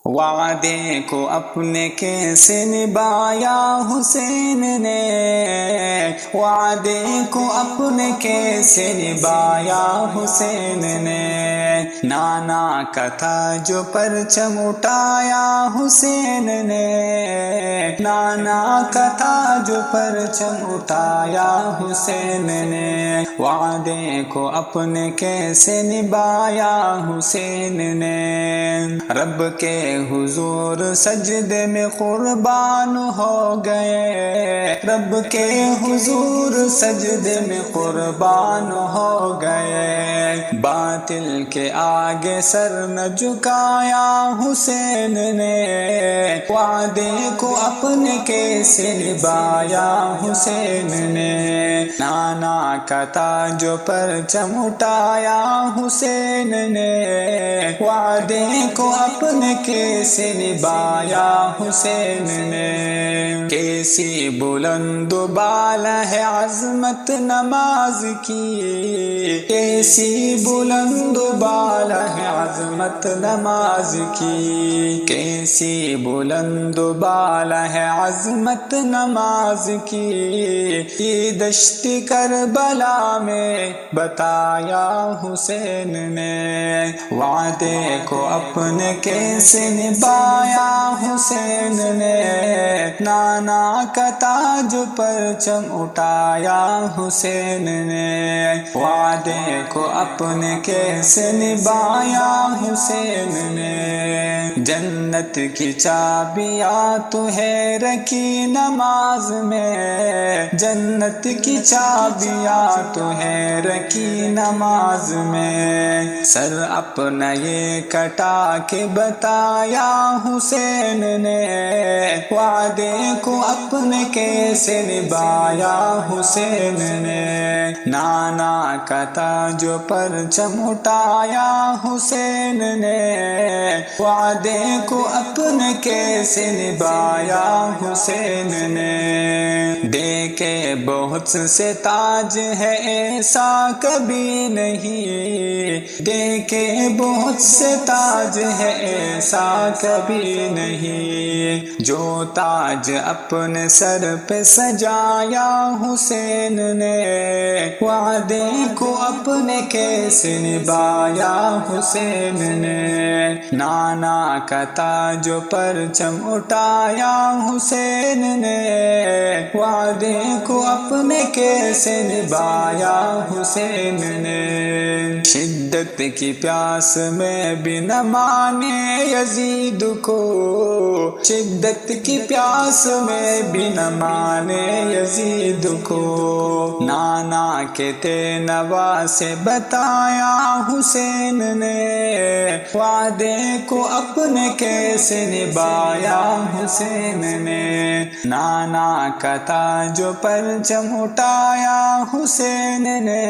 وعدے کو اپنے کیسے نبھایا حسین نے، وعدے کو اپنے کیسے نبھایا حسین نے، نانا کا تھا جو پرچم اٹھایا حسین نے، نانا کا تھا جو پرچم اٹھایا حسین نے، وعدے کو اپنے کیسے نبھایا حسین نے، رب کے حضور سجدے میں قربان ہو گئے، رب کے حضور سجدے میں قربان ہو گئے، باطل کے آگے سر نہ جھکایا حسین نے، وعدے کو اپنے کیسے نبھایا حسین نے، نانا کا تاج و پرچم اٹھایا حسین نے، وعدے کو اپنے کیسے نبھایا حسین نے، کیسی بلند و بالا ہے عظمت نماز کی، کیسی بلند و بالا ہے عظمت نماز کی، کیسی بلند و بالا ہے عظمت نماز کی، یہ دشت کربلا میں بتایا حسین نے، وعدے کو اپنے کیسے نبھایا حسین نے، نانا کا تاج پرچم اٹھایا حسین نے، وعدے کو اپنے کیسے نبھایا حسین نے، جنت کی چابیاں تو ہے رکھی نماز میں، جنت کی چابیاں تو ہے رکھی نماز میں، سر اپنا یہ کٹا کے بتایا حسین نے، وعدے کو اپنے کیسے نبھایا حسین نے، نانا کا تاج و پرچم اٹھایا حسین نے، وعدے کو اپنے کیسے نبھایا حسین نے، دیکھے بہت سے تاج ہے ایسا کبھی نہیں، دیکھے بہت سے تاج ہے ایسا کبھی نہیں، جو تاج اپنے سر پہ سجایا حسین نے، وعدے کو اپنے کیسے نبھایا حسین نے، نانا کا تاج و پرچم اٹھایا حسین نے، وعدے کو اپنے کیسے نبھایا حسین نے، شدت کی پیاس میں بھی نہ مانے یزید کو، شدت کی پیاس میں بھی نہ مانے یزید کو، نانا کے تینوا سے بتایا حسین نے، وعدے کو اپنے کیسے نبھایا حسین نے، نانا کا تاج و پرچم اٹھایا حسین نے،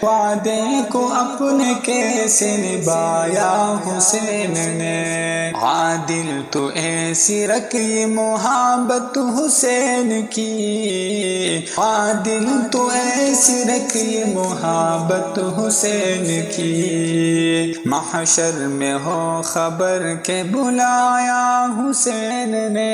وعدے کو اپنے کیسے نبھایا حسین نے، عادل تو ایسی رکھی محبت حسین کی، عادل تو ایسی رکھی محبت حسین کی، محشر میں ہو خبر کے بلایا حسین نے،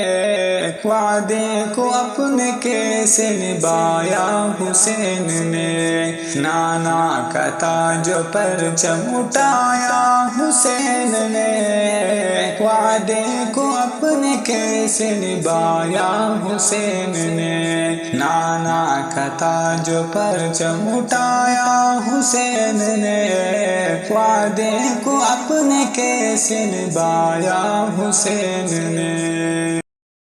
وعدے کو اپنے کیسے نبھایا حسین نے، نانا کا تاج و پرچم اٹھایا حسین نے، وعدے کو اپنے کیسے نبھایا حسین نے، نانا کا تاج و پرچم اٹھایا حسین نے، وعدے کو اپنے کیسے نبھایا حسین نے۔